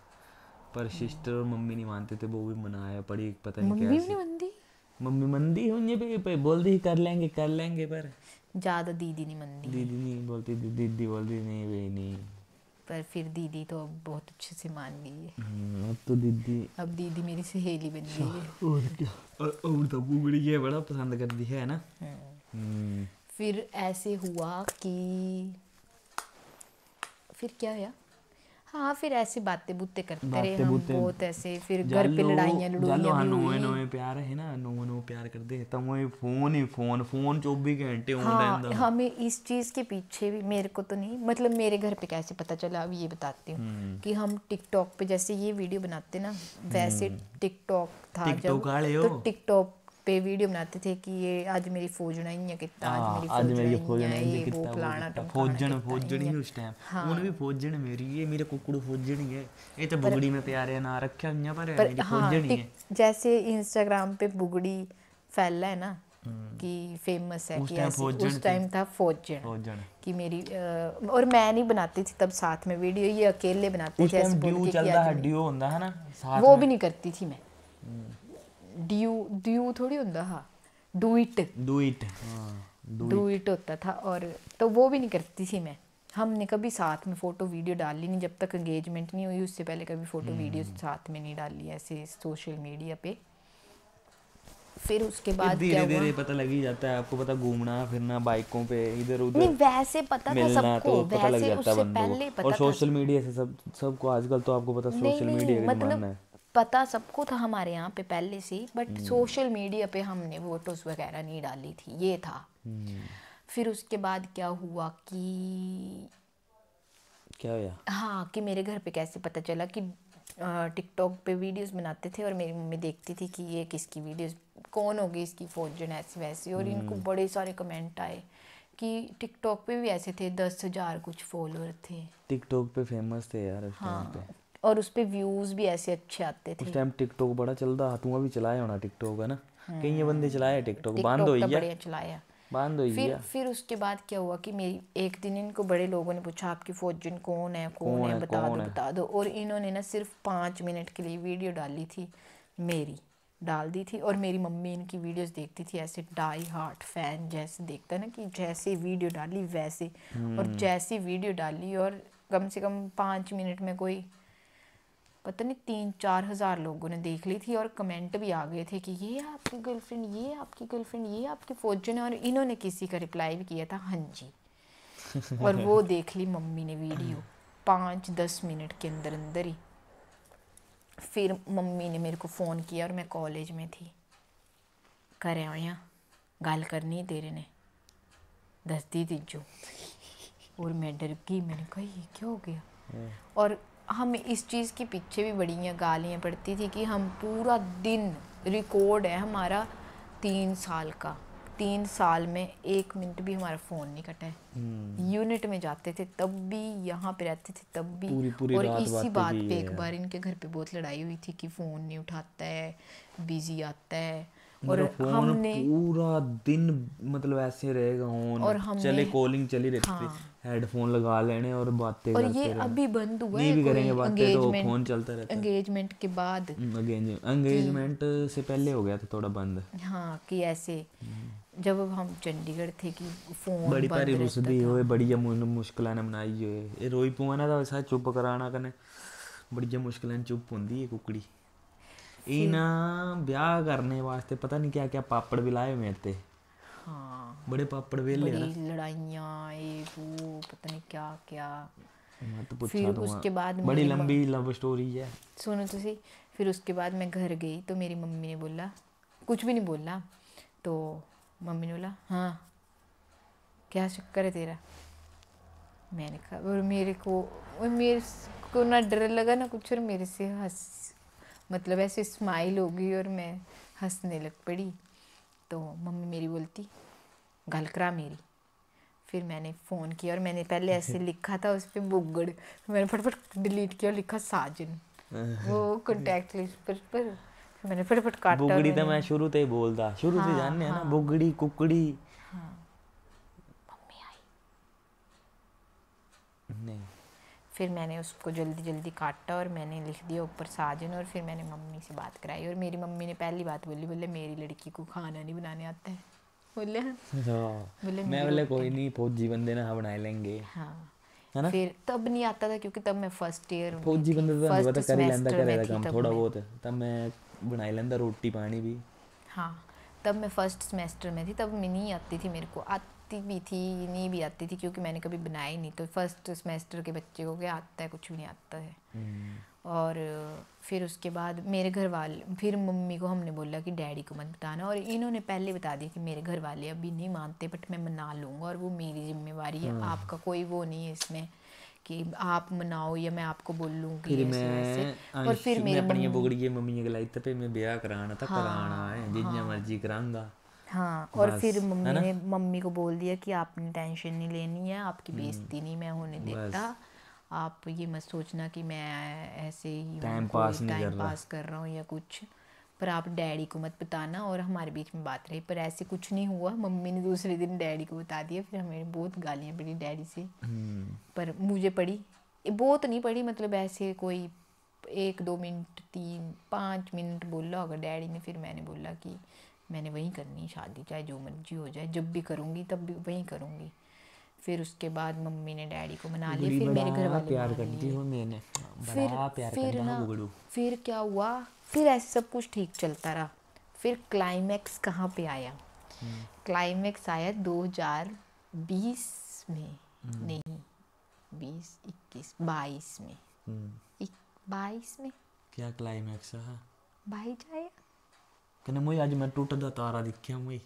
पर सिस्टर और मम्मी नहीं मानते थे, वो भी मनाया पड़ी पता नहीं मम्मी भी नहीं कैसे। मनती, मम्मी मंदी उन्हें पे बोल दी कर लेंगे, पर ज़्यादा दीदी नहीं मनती है, दीदी नहीं बोलती, दीदी बोलती नहीं भाई नहीं। पर फिर दीदी तो अब बहुत अच्छे से मान गई है, अब तो दीदी अब दीदी मेरी सहेली बन गई है। और क्या, और तो बुगड़ी है बड़ा पसंद करती है ना। फिर ऐसे हुआ कि फिर क्या हुआ, हाँ फिर ऐसे बातें बुत्ते करते रहे बातें हम बुतें बहुत ऐसे, फिर घर पे जालो लड़ाइयाँ जालो, लड़ूइयाँ हाँ भी नोए हुई। नोए प्यार है ना, नोए नोए प्यार कर दे तब वो फोन ही फोन फोन 24 घंटे ऑन हाँ, रहता। हमें इस चीज़ के पीछे भी, मेरे को तो नहीं, मतलब मेरे घर पे कैसे पता चला अब ये बताती हूँ कि हम टिकटॉक पे जैसे ये वीडियो बनाते ना, वैसे टिकटॉक था जब, टिकटॉक आले तो हो। टिकटॉक पे वीडियो बनाते थे कि ये आज मेरी फौजना ही है कितना, आज मेरी आज मेरी फौजना फौजन है, है ये वो कितना वो फलाना कितना टमकाना फौजन कितना फौजन ही ही है। उस टाइम। हाँ उन भी फौजन मेरी, ये मेरे कुकड़ फौजन ही है, ये तो पर बुगड़ी में प्यारे ना रखा यहाँ पर पर मेरी हाँ, फौजन ही है। जैसे इंस्टाग्राम पे बुगड़ी फैला है ना कि फेमस है, उस कि टाइम ऐसे फौजन उस थी, टाइम था फौजन फौजन। कि मेरी और मैं नहीं बनाती थी तब साथ में वीडियो, ये अकेले बनाते उस थे टाइम ऐसे बोल ड्यू के कि चलता आज है, मैं, ड्यू होता है ना साथ वो में। भी नहीं करती थी मैं, ड्यू ड्यू थोड़ी होता, हाँ डू इट, डू इट, हाँ डू इट होता था, और तो वो भी नहीं करती थी मैं। हमने कभी साथ में फ़ोटो वीडियो डाली नहीं, जब तक एंगेजमेंट नहीं हुई उससे पहले कभी फ़ोटो वीडियो साथ में नहीं डाली ऐसे सोशल मीडिया पे। फिर उसके ये बाद क्या धीरे हुआ, धीरे पता लग ही जाता है आपको, पता घूमना फिरना बाइकों पे इधर नहीं उधर वैसे पता था मिलना, सबको, तो पता लग वैसे जाता है उससे बंदों पहले को। और पता था सोशल मीडिया से सबको आजकल तो आपको पता नहीं सोशल नहीं मीडिया का जमाना मतलब है। पता सबको था हमारे यहाँ पे पहले से ही, बट सोशल मीडिया पे हमने फोटोज वगैरह नहीं डाली थी, ये था। फिर उसके बाद क्या हुआ कि क्या हुआ? हाँ, कि मेरे घर पे कैसे पता चला कि टिकटॉक पे वीडियोस बनाते थे और मेरी मम्मी देखती थी कि ये किसकी वीडियोस, कौन होगी इसकी फौजन ऐसी वैसी, और इनको बड़े सारे कमेंट आए कि टिकटॉक पे भी ऐसे थे 10,000 कुछ फॉलोअर थे। टिकटॉक पे फेमस थे यार उस टाइम पे। हाँ, और उस पे व्यूज़ भी ऐसे अच्छे आते उस थे। टाइम टिकटॉक बड़ा चलता था, तू अभी चलाया होना टिकटॉक है ना। कई ये बंदे चलाए टिकटॉक, बंद हो टिकटॉक तो गया, बढ़िया चलाया। बंद हो गया। फिर उसके बाद क्या हुआ कि मेरी एक दिन इनको बड़े लोगों ने पूछा आपकी फौजन कौन है, कौन है, बता कौन दो है? बता दो, और इन्होंने ना सिर्फ 5 मिनट के लिए वीडियो डाली थी मेरी, डाल दी थी। और मेरी मम्मी इनकी वीडियोस देखती थी ऐसे डाई हार्ट फैन जैसे देखता है ना, कि जैसे वीडियो डाली वैसे। और जैसी वीडियो डाली और कम से कम 5 मिनट में कोई पता नहीं 3-4 हज़ार लोगों ने देख ली थी। और कमेंट भी आ गए थे कि ये आपकी गर्लफ्रेंड, ये आपकी गर्लफ्रेंड, ये आपकी फौजन है। और इन्होंने किसी का रिप्लाई भी किया था हाँ जी। और वो देख ली मम्मी ने वीडियो 5-10 मिनट के अंदर अंदर ही। फिर मम्मी ने मेरे को फ़ोन किया और मैं कॉलेज में थी। घर आया गल करनी तेरे ने दस दी तीजो। और मैं डर गई, मैंने कहा ये क्या हो गया। और हमें इस चीज़ के पीछे भी बड़ी गालियाँ पड़ती थी कि हम पूरा दिन, रिकॉर्ड है हमारा 3 साल का, 3 साल में 1 मिनट भी हमारा फ़ोन नहीं कटा है। यूनिट में जाते थे तब भी, यहाँ पे रहते थे तब भी। पूरी और रात इसी बातें बात की पे है एक यार। बार इनके घर पे बहुत लड़ाई हुई थी कि फ़ोन नहीं उठाता है, बिजी आता है। और मेरा फोन हमने पूरा दिन मतलब ऐसे रहेगा और ऑन, हमने चले कॉलिंग चली रहती थी, हाँ। हेडफोन लगा लेने और बातें और ये करते रहना। अभी बंद हुआ नहीं है भी करेंगे कोई बातें तो फोन चलता रहता है। एंगेजमेंट के बाद कि एंगेजमेंट से पहले हो गया था थोड़ा बंद। हाँ, कि ऐसे जब हम चंडीगढ़ थे कि फ़ोन बड़ी बंद प्यारी रहता रुसदी था। होए, बढ़िया मुश्किल ने बनाई होए। ये रोई पुआना था वैसा चुप कराना कने बढ़िया मुश्किल चुप होंदी है कुकड़ी। ये फिर ना ब्याह करने वास्ते पता नहीं क्या क्या पापड़ भी लाए हुए थे। हाँ, बड़े पापड़ वेले बड़ी ना। लड़ाइयाँ ये वो पता नहीं क्या क्या। मैं तो फिर पूछा दूंगा, उसके बाद बड़ी मेरे लंबी लव स्टोरी है। सुनो तो सही। फिर उसके बाद मैं घर गई तो मेरी मम्मी ने बोला, कुछ भी नहीं बोला, तो मम्मी ने बोला हाँ क्या चक्कर है तेरा। मैंने कहा, और मेरे को ना डर लगा ना कुछ, और मेरे से मतलब ऐसे स्माइल हो गई और मैं हंसने लग पड़ी। तो मम्मी मेरी बोलती गल करा मेरी। फिर मैंने फ़ोन किया और मैंने पहले ऐसे लिखा था उस पर बुगड़, मैंने फटाफट डिलीट किया और लिखा साजन वो कॉन्टैक्ट लिस्ट पर। फिर मैंने फटाफट काटा और बुगड़ी तो मैंने मैं शुरू से ही बोलता, शुरू से हाँ जानने हैं ना, हाँ बुगड़ी कुकड़ी हाँ मम्मी आई। नहीं। फिर मैंने उसको जल्दी जल्दी काटा और मैंने लिख दिया ऊपर साजन। और फिर मैंने मम्मी से बात कराई और मेरी मम्मी ने पहली बात बोली, बोले मेरी लड़की को खाना नहीं बनाने आता है। बोले हाँ। बोले मैं मेरी बोले रोटी कोई नहीं। नहीं, फौजी बंदे ना बना लेंगे, हाँ। है ना। फिर तब नहीं आता था क्योंकि तब मैं फर्स्ट ईयर में फौजी थी, बंदे तो फर्स्ट पता कर ही लेंदा सेमेस्टर घरे में दा थी काम तब थोड़ा मैं। बहुत। तब मैं बनाई लेंदा रोटी पानी भी। हाँ, तब मैं फर्स्ट सेमेस्टर में थी, तब मैं नहीं आती थी, मेरे को आती भी थी नहीं भी आती थी क्योंकि मैंने कभी बनाई नहीं। तो फर्स्ट सेमेस्टर के बच्चे को क्या आता है, कुछ भी नहीं आता है। और फिर उसके बाद मेरे घर वाले, फिर मम्मी को हमने बोला कि डैडी को मत बताना, और इन्होंने पहले बता दिया कि मेरे घर वाले अभी नहीं मानते बट मैं मना लूँगा और वो मेरी जिम्मेवारी है, आपका कोई वो नहीं है इसमें कि आप मनाओ या मैं आपको बोल लूँगी फिर ऐसे वैसे। और फिर मैं मेरी अपनी मम्मी बुगड़ी मम्मी गलाई पे मैं ब्याह कराना था, कराना है जितना मर्जी करांगा हाँ। और फिर बस, है मम्मी ना। ने मम्मी को बोल दिया कि आपने टेंशन नहीं लेनी है, आपकी बेइज्जती नहीं मैं होने देता, बस आप ये मत सोचना कि मैं ऐसे ही हूँ, टाइम कोई पास नहीं टाइम कर रहा। पास कर रहा हूँ या कुछ, पर आप डैडी को मत बताना। और हमारे बीच में बात रही पर ऐसे कुछ नहीं हुआ। मम्मी ने दूसरे दिन डैडी को बता दिया, फिर हमें बहुत गालियाँ पड़ी डैडी से। पर मुझे पड़ी, बहुत नहीं पड़ी, मतलब ऐसे कोई 1-2 मिनट 3-5 मिनट बोला होगा डैडी ने। फिर मैंने बोला कि मैंने वहीं करनी शादी, चाहे जो मर्जी हो जाए, जब भी करूँगी तब भी वहीं करूँगी। फिर उसके बाद मम्मी ने डैडी को मना लिया, बुगड़ी फिर मेरे घर बड़ा वाले प्यार मान करती लिए। हो, मैंने फिर बड़ा प्यार फिर करता हूँ ना बुगड़ू। फिर क्या हुआ, फिर ऐसे सब कुछ ठीक चलता रहा। फिर क्लाइमैक्स कहाँ पे आया, क्लाइमैक्स आया 2020 में, नहीं 20 21 22 में, 22 में क्या क्लाइमैक्स है। भाई जाए। कहने मुझे आज मैं टूटदा तारा दिखा मुझे।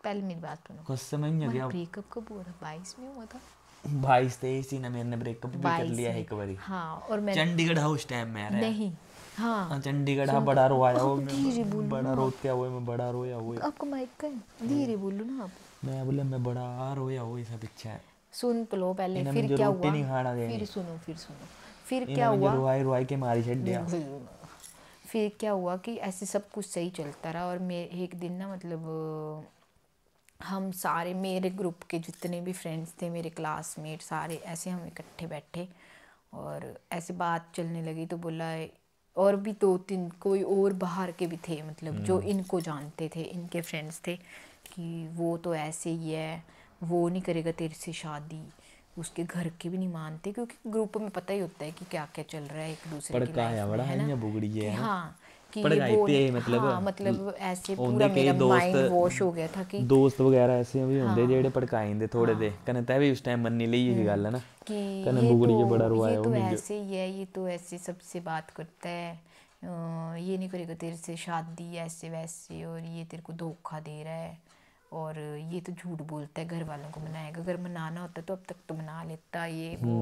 पहले मेरी बात सुनो, कुछ समझ नहीं हमारा गया। ब्रेकअप कब हुआ था, 22 में हुआ था। 22-23 ही ना मैंने ब्रेकअप भी कर 22 लिया है में एक बारी। हाँ। और मैं चंडीगढ़ हाउस टाइम में रहा। नहीं हाँ चंडीगढ़ हाँ सुन बड़ा रोया वो, आप धीरे बोलो बड़ा ना, रोते हुए मैं बड़ा रोया हुए। आपका माइक का है, धीरे बोलो ना आप। मैं बोले मैं बड़ा रोया हुआ सब पीछे। सुन तो लो पहले, इन्हें फिर मुझे क्या रोटी हुआ, नहीं खाना देनी। फिर क्या इन्हें मुझे हुआ। रुआई रुआई के मारी छड्या। फिर क्या हुआ कि ऐसे सब कुछ सही चलता रहा। और मैं एक दिन ना मतलब हम सारे मेरे ग्रुप के जितने भी फ्रेंड्स थे, मेरे क्लासमेट सारे, ऐसे हम इकट्ठे बैठे और ऐसे बात चलने लगी तो बोला और भी 2-3 कोई और बाहर के भी थे, मतलब जो इनको जानते थे, इनके फ्रेंड्स थे कि वो तो ऐसे ही है, वो नहीं करेगा तेरे से शादी। उसके घर के भी नहीं मानते, क्योंकि ग्रुप में पता ही होता है कि क्या क्या चल रहा है एक दूसरे की भड़काया लाइफ में, बड़ा है है ना, या बुगड़ी कि है ना, हाँ कि ये भड़काई वो ते नहीं, हाँ मतलब ऐसे ਉਹਦੇ पूरा ਕਈ मेरा ਦੋਸਤ माइंड वॉश हो गया था कि ਦੋਸਤ ਵਗੈਰਾ ਐਸੇ ਵੀ ਹੁੰਦੇ ਜਿਹੜੇ हाँ ਭੜਕਾਈਂਦੇ ਥੋੜੇ ਦੇ ਕਨੇ ਤੈ ਵੀ ਉਸ ਟਾਈਮ ਮੰਨੀ ਲਈ ਇਹ ਗੱਲ ਹੈ ਨਾ कि ਕਨੇ बुगड़ी के बड़ा ये रुआया वो तो मिंजो ऐसे ही है, ये तो ऐसे सबसे बात करता है, ये नहीं करेगा तेरे से शादी ऐसे वैसे, और ये तेरे को धोखा दे रहा है, और ये तो झूठ बोलता है, घर वालों को मनाएगा, अगर मनाना होता तो अब तक तो मना लेता, ये वो।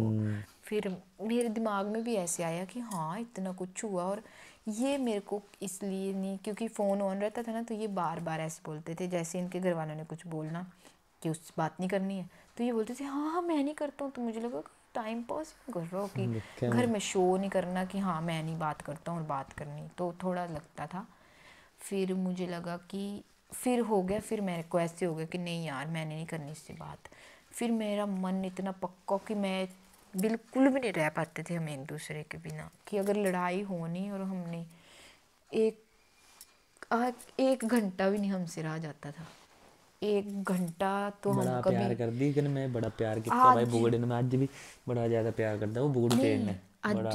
फिर मेरे दिमाग में भी ऐसे आया कि हाँ इतना कुछ हुआ, और ये मेरे को इसलिए नहीं, क्योंकि फ़ोन ऑन रहता था ना, तो ये बार बार ऐसे बोलते थे, जैसे इनके घर वालों ने कुछ बोलना कि उससे बात नहीं करनी है, तो ये बोलते थे हाँ हाँ मैं नहीं करता हूँ। तो मुझे लगा टाइम पास कर रहा हो कि देखा घर में शो नहीं करना कि हाँ मैं नहीं बात करता हूँ और बात करनी, तो थोड़ा लगता था। फिर मुझे लगा कि फिर हो गया, फिर मेरे को ऐसे हो गया कि नहीं यार मैंने नहीं करनी इससे बात। फिर मेरा मन इतना पक्का कि मैं बिल्कुल भी नहीं रह पाते थे हम एक दूसरे के बिना, कि अगर लड़ाई होनी और हमने एक 1 घंटा भी नहीं हमसे रहा जाता था, 1 घंटा तो हम बड़ा कभी प्यार करदी कि मैं बड़ा प्यार किया भाई आज बुगड़ी ने, मैं अज भी बड़ा ज़्यादा प्यार करदा वो बुगड़ी तेरे नहीं ने बड़ा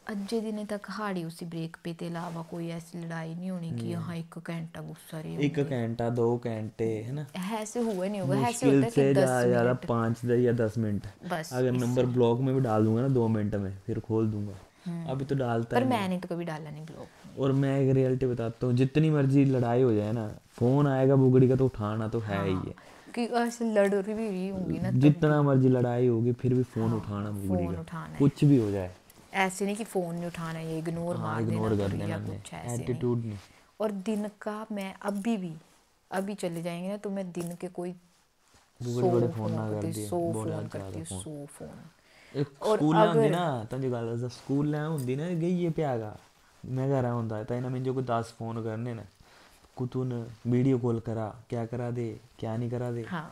अज्जे दिने तक हाड़ी उसी ब्रेक पे ते अलावा कोई ऐसी लड़ाई नहीं होनी कि हाँ 1 घंटा गुस्सा रहे एक होंगे, घंटा 2 घंटे है ना, ऐसे हुआ नहीं होगा, ऐसे मुश्किल होता है कि से 10 ज़्यादा मिनट 5 या 10 मिनट। बस अगर नंबर इससे। ब्लॉक में भी डाल दूंगा ना 2 मिनट में फिर खोल दूंगा, अभी तो डालता पर ही नहीं। मैंने तो कभी डाला नहीं ब्लॉग। और मैं एक रियलिटी बताता हूँ, जितनी मर्जी लड़ाई हो जाए ना, फोन आएगा बुगड़ी का तो उठाना तो है ही हाँ है। कि ऐसे लड़ रही होंगी ना तब जितना भी मर्जी लड़ाई होगी फिर भी फोन हाँ उठाना बुगड़ी फ़ोन का, उठाना है, कुछ भी हो जाए। ऐसे नहीं कि फ़ोन नहीं उठाना, ये इग्नोर हाँ मार देना इग्नोर कर और देना या हमने, कुछ ऐसे नहीं। एटीट्यूड नहीं। और दिन का मैं अभी चले जाएंगे ना, तो मैं दिन के कोई बुगड़ी 100 बड़े फोन फ़ोन ना कर करती हूँ, दिए 100 बहुत फ़ोन करती ज़्यादा हूँ, फोन। 100 फ़ोन। एक और स्कूल होंदी अगर ना तुझे गल दस, स्कूल होंदी ना गई ये प्यागा मैं घर होंदा तो इन्हें मुझे कोई 10 फोन करने ना, कुतून वीडियो कॉल करा, क्या करा दे क्या नहीं करा दे हाँ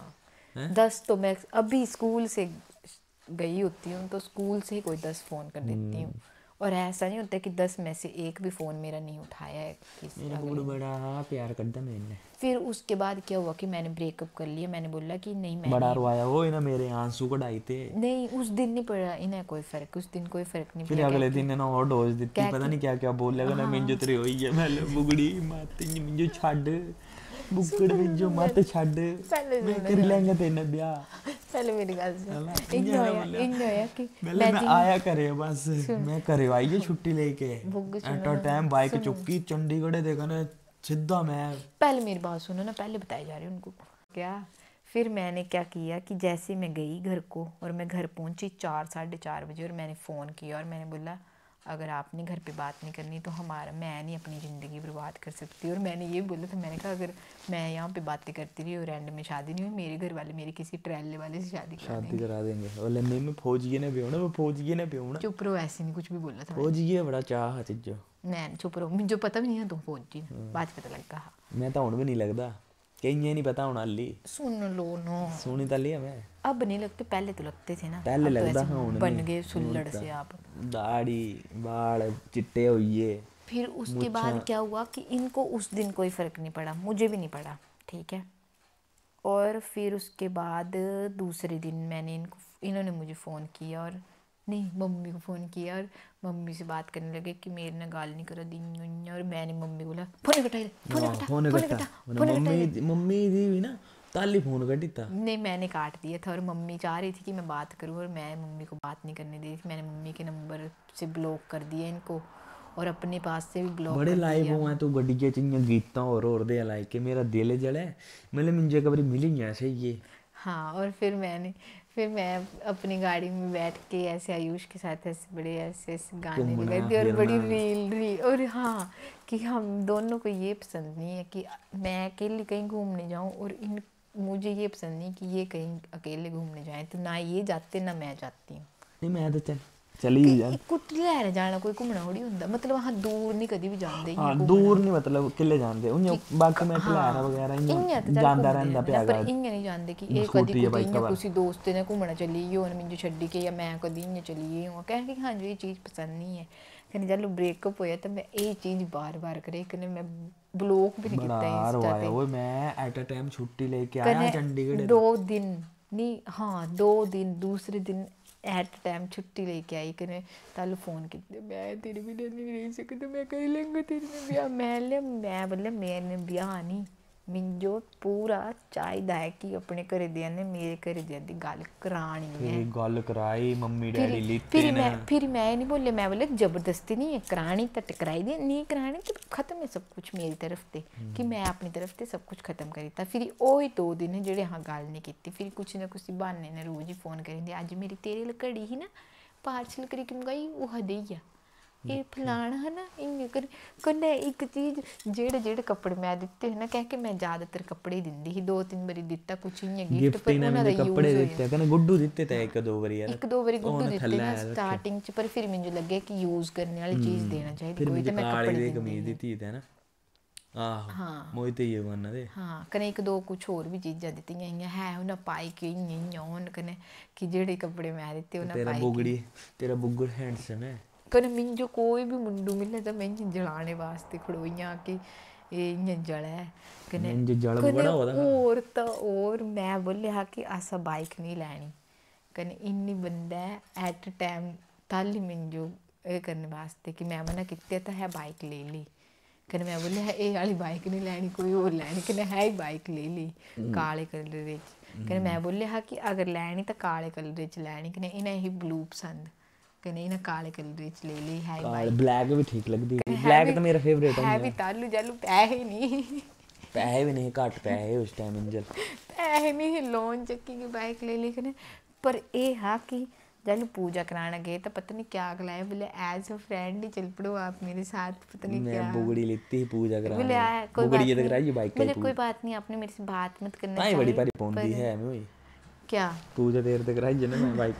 हैं। 10 तो मैं अभी स्कूल से गई होती हूँ, तो स्कूल से ही कोई 10 फ़ोन कर देती हूँ, और ऐसा नहीं होता कि 10 में से एक भी फ़ोन मेरा नहीं उठाया है किसी मेरा अगले बुगड़ू ने। बड़ा प्यार करता मैंने। फिर उसके बाद क्या हुआ कि मैंने ब्रेकअप कर लिया, मैंने बोला कि नहीं बड़ा मैंने रोया वो ना, मेरे आंसू कढ़ाई थे। नहीं, उस दिन नहीं पड़ा इन्हें कोई फ़र्क, उस दिन कोई फ़र्क नहीं फिर पड़ा, अगले दिन ना और डोज दी कह पता के नहीं क्या क्या बोल लगा ना, मिंजो हाँ तेरे होई है मैं बुगड़ी मत मिंजो छाड़ बुगड़ मिंजो मत छाड़ पहले मैं कर लेंगे तेरे ब्याह। पहले मेरी गल सुन, चला इन्हें इन्हें होया कि पहले मैं आया करे बस, मैं करे आई है छुट्टी लेके बुग एट अ टाइम बाइक चुक्की चंडीगढ़ देखा ना सीधा मैं। पहले मेरी बात सुनो ना, पहले बताए जा रही उनको क्या। फिर मैंने क्या किया कि जैसे मैं गई घर को, और मैं घर पहुंची 4 साढ़े 4 बजे, और मैंने फ़ोन किया और मैंने बोला अगर आपने घर पे बात नहीं करनी तो मैं नहीं अपनी ज़िंदगी बर्बाद कर सकती। और मैंने ये बोला था, मैंने कहा अगर मैं यहाँ पे बातें करती रही और एंड में शादी नहीं हुई, मेरे घर वाले मेरी किसी ट्रेले वाले से शादी करा देंगे। और लंदन में फौजिए ने बेहोना, वो फौजिए ने बेहोना। चुप रहो, ऐसे नहीं कुछ भी बोला था फौजिए बड़ा चाह चीजो। मैं चुप रहो, मुझे पता भी नहीं है तुम फौजी बाद पता लगा। मैं तो हुण भी नहीं लगता, कहीं नहीं पता होना अली। सुन लो नो, सुनी तो लिया मैं। अब नहीं लगते, पहले तो लगते थे ना, पहले अब तो लगता ऐसे हाँ हुण बन गए सुल्लड़ से आप। दाढ़ी बाल चिट्टे होइए। फिर उसके बाद क्या हुआ कि इनको उस दिन कोई फ़र्क नहीं पड़ा, मुझे भी नहीं पड़ा, ठीक है। और फिर उसके बाद दूसरे दिन इन्होंने मुझे फ़ोन किया, और नहीं मम्मी को फ़ोन किया, और मम्मी से बात करने लगे कि मेरे ने गाल नहीं करा दी, और मैंने मम्मी बोला फोन कटा। मम्मी दी भी ना ताली फोन कटी था। नहीं मैंने काट दिया था, और मम्मी चाह रही थी कि मैं बात करूं, और मैं मम्मी को बात नहीं करने दे रही थी। मैंने मम्मी के नंबर से ब्लॉक कर दिया इनको, और अपने पास से भी ब्लॉक बड़े कर लाइव दिया। हुआ तो गड्डिया चिंया गीता और दे लाइक के मेरा दिल जले मतलब मुझे कभी मिली ऐसे ये। हाँ, और फिर मैं अपनी गाड़ी में बैठ के ऐसे आयुष के साथ ऐसे बड़े ऐसे गाने लगाए थे, और बड़ी रील। और हाँ कि हम दोनों को ये पसंद नहीं है कि मैं अकेले कहीं घूमने जाऊँ, और मुझे ये पसंद नहीं कि ये कहीं अकेले घूमने जाएं, तो ना ये जाते ना मैं जाती हूँ। नहीं मैं तो चली जा कुछ लैर जाना कोई घूमना थोड़ी होंदा, मतलब हाँ दूर नहीं कभी भी जाते। हाँ दूर नहीं मतलब किले जाते उन बाकी मैं लैर वगैरह जांदा रहंदा पिया पर इ'यां नहीं जाते कि एक कदी कुतै इ'यां किसी दोस्त ने घूमना चली गई होन मिंजो छड्डी के, या मैं कदी इ'यां चली गई हूँ कह कि हाँ जो ये चीज़ पसंद नहीं है। कन्नै जैलूं ब्रेकअप होया तो मैं ये चीज़ बार बार करे कन्नै मैं ब्लॉक भी नहीं बड़ा कीता इंस्टा रवाया ते ओए मैं एट अ टाइम छुट्टी लेके आया चंडीगढ़ कन्नै 2 दिन नहीं हाँ 2 दिन दूसरे दिन एट टाइम छुट्टी लेके आई कन्नै तल फोन कीते मैं तेरे बिना नहीं रह सकदा मैं कर लूँगा तेरे में ब्याह मैं बोले मैंने ब्याह नहीं मिंजो पूरा चाहिदा है कि अपने घरे दियां ने मेरे घरे दियां दी गल करानी है फिर गल कराई मम्मी डैडी लीते फिर मैं नहीं बोले मैं बोले जबरदस्ती नहीं है करानी तो टकराई दी नहीं करानी तो खत्म है सब कुछ मेरी तरफ से कि मैं अपनी तरफ से सब कुछ खत्म करी दिता फिर वही 2 दिन जेह्ड़े हाँ गल नहीं की फिर कुछ ना कुछ बहाने ने रोज़ ही फोन करी दिंदे अज मेरी तेरे लिए घड़ी ही ना पार्सल करके मंगाई वो देई आ ये फलाना है ना इ'यां कर कन्नै इक चीज़ जेह्ड़े कपड़े मैं दित्ते हे ना कह के मैं ज़्यादातर कपड़े ही दिंदी ही 2-3 बारी दित्ता कुछ इ'यां गिफ्ट पर उन्हां दा कपड़े यूज़ दित्ते कन्नै गुड्डू दित्ते ते 1-2 बारी यार 1-2 बारी गुड्डू दित्ते ना स्टार्टिंग च पर फिर मिंजो लग्गे कि यूज़ करने वाली चीज़ देना चाहिदी कोई ते मैं कपड़े दी कमीज दित्ती ते ना आहो मोई ते ये बनना दे हाँ कन्नै 1-2 कुछ होर भी चीज़ां दित्तियां इ'यां है उन्हें पाई के इ'यां होन कन्नै कि जेह्ड़े कपड़े मैं दित्ते उन्हें पाई तेरा बुगड़ हैंडसम है कन्नै मिंजो कोई भी मुंडू मिले तो मैं इ'यां जलाने वास्ते खड़ोई जां कि एह् इ'यां जलै कन्नै होर मैं बोलेआ कि असें बाइक नहीं लैनी कन्नै इन्नी बंदा एट टाइम तल ही मिंजो एह् करने वास्ते कि मैं मना कीते तो है बाइक ले ली कन्नै मैं बोलेआ एह् आह्ली बाइक नहीं लैनी कोई होर लैनी कन्नै है ही बाइक ले ली काले कलर बिच कन्नै मैं बोलेआ कि अगर लैनी तो काले कलर च लैनी कन्नै इ'नें ही ब्लू पसंद कन्नै इ'नें काले कलर च ले ली है बाइक ब्लैक भी ठीक लगदी ब्लैक तो मेरा फेवरेट है भी तालू जैलू पैसे भी नहीं घट पैसे उस टाइम इंजल पैसे नहीं लोन चक्की की बाइक ले ली कन्नै पर एह् हा कि जैलू पूजा कराना गए तो पता नहीं क्या गलाया बोले एज अ फ्रेंड ही चल पड़ो आप मेरे साथ पता नहीं क्या बुगड़ी लेती ही पूजा कराने बोले कोई बात नहीं आपने मेरे से बात मत करना ताई बड़ी भारी पौंदी है मैं क्या पूजा देर तक कराई ना मैं बाइक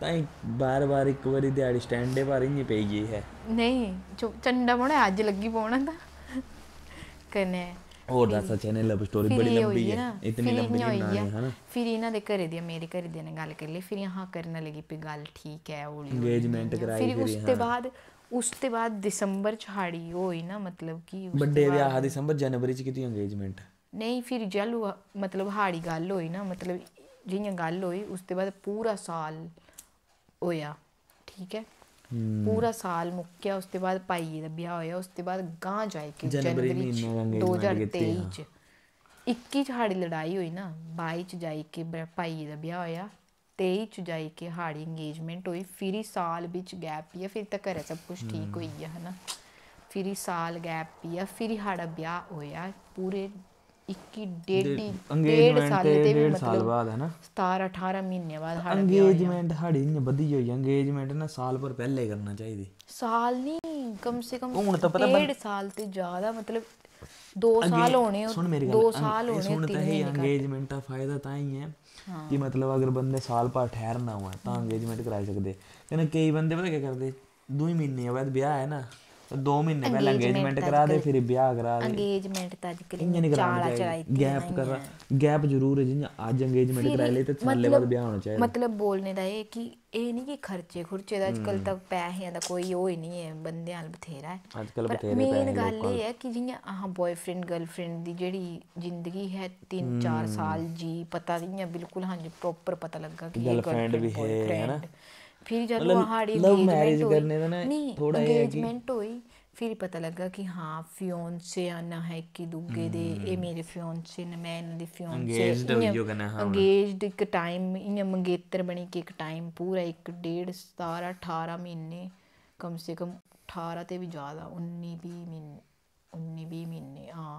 ताई बार एक बारी दिहाड़ी स्टैंडे पर इ'यां पेई गई है नहीं चंडा पौना अज्ज लगी पौना था कन्नै और दस चैनल लव स्टोरी बड़ी लंबी है इतनी लंबी नहीं है ना फिर इन्हां दे घरे दी मेरे घरे दी ने गल कर ली फिर यहाँ करने लगी पे गल ठीक है एंगेजमेंट कराई फिर उसते बाद दिसंबर च साड़ी होई ना मतलब कि बड्डे ब्याह दिसंबर जनवरी च कीती एंगेजमेंट नहीं फिर जैलू मतलब साड़ी गल होई ना मतलब जियां गल होई उसते बाद पूरा साल होया ठीक है पूरा साल मुक्केआ उसके बाद भाईये दा ब्याह होया उसके बाद गांह जाई के जनवरी 2023 च 21 च साढ़ी लड़ाई होई ना 22 च जाई के भाईये दा ब्याह होया 23 च जाई के साढ़ी इंगेजमेंट होई फिर ही साल बिच गैप पिया फिर तो घरै सब कुछ ठीक होई गेआ है ना फिर ही साल गैप पिया फिर ही साढ़ा ब्याह होया पूरे 21 साल ते भी मतलब 17-18 महीने बाद एंगेजमेंट साढ़ी इ'यां बधी होई एंगेजमेंट ना साल भर पैह्ले करना चाहिदी साल नहीं कम से कम 1.5 साल ते ज़्यादा मतलब 2 साल होने 2 साल होने सुन ते है एंगेजमेंट का फायदा तां ही है कि मतलब अगर बंदे साल भर ठहरना होए तां एंगेजमेंट कराई सकदे कन्नै केईं बंदे पता क्या करदे 2 महीने बाद ब्याह है ना 2 महीने पहले एंगेजमेंट करा दे फिर ब्याह करा दे एंगेजमेंट ता अजकल इ'यां नहीं कराना चाहिदा गैप करा गैप जरूर है जि'यां अज्ज एंगेजमेंट कराई ले ते साले बाद ब्याह होना चाहिदा मतलब बोलने दा एह् कि एह् नहीं कि खर्चे खुर्चे दा अजकल तक पैसें दा कोई ओह् नहीं है बंदे हाल बथेरा है अजकल बथेरे मेन गल्ल एह् है कि जि'यां अहां बॉयफ्रेंड गर्लफ्रेंड दी जेह्ड़ी जिंदगी है 3-4 साल जी पता इ'यां बिल्कुल हां जी प्रॉपर पता लग्गा कि गर्लफ्रेंड भी है ना फिर जदूं साढ़ी एंगेजमेंट होई फिर पता लगा कि हाँ फियोंसे आना है कि दूगे दे एह् मेरे फियोंसे न मैं इन्हां दी फियोंसे अंगेज्ड इक टाइम इ'यां मंगेतर बनी के इक टाइम पूरा 1.5-17-18 महीने कम से कम 18 ते भी ज़्यादा 19-20 महीने हाँ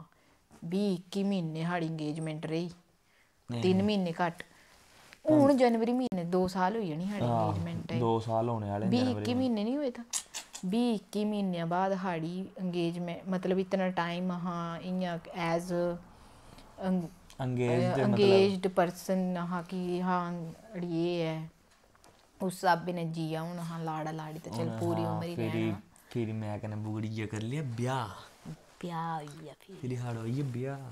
20-21 महीने साढ़ी इंगेजमेंट रेही 3 महीने घट्ट हून जनवरी महीने 2 साल होई जानी साढ़ी इंगेजमेंट 2 साल होने वाले 20-21 महीने नहीं होए था 20-21 महीने बाद साढ़ी इंगेजमेंट मतलब इतना टाइम हाँ इ'यां एज अंगेज्ड पर्सन हाँ कि हाँ ये है उस स्हाबै ने जिया हून हाँ लाड़ा लाड़ी ते चल पूरी उम्र ही रहना फिर मैं कन्नै बुगड़िया कर लिया ब्याह होई गेआ फिर साढ़ा होई गेआ ब्याह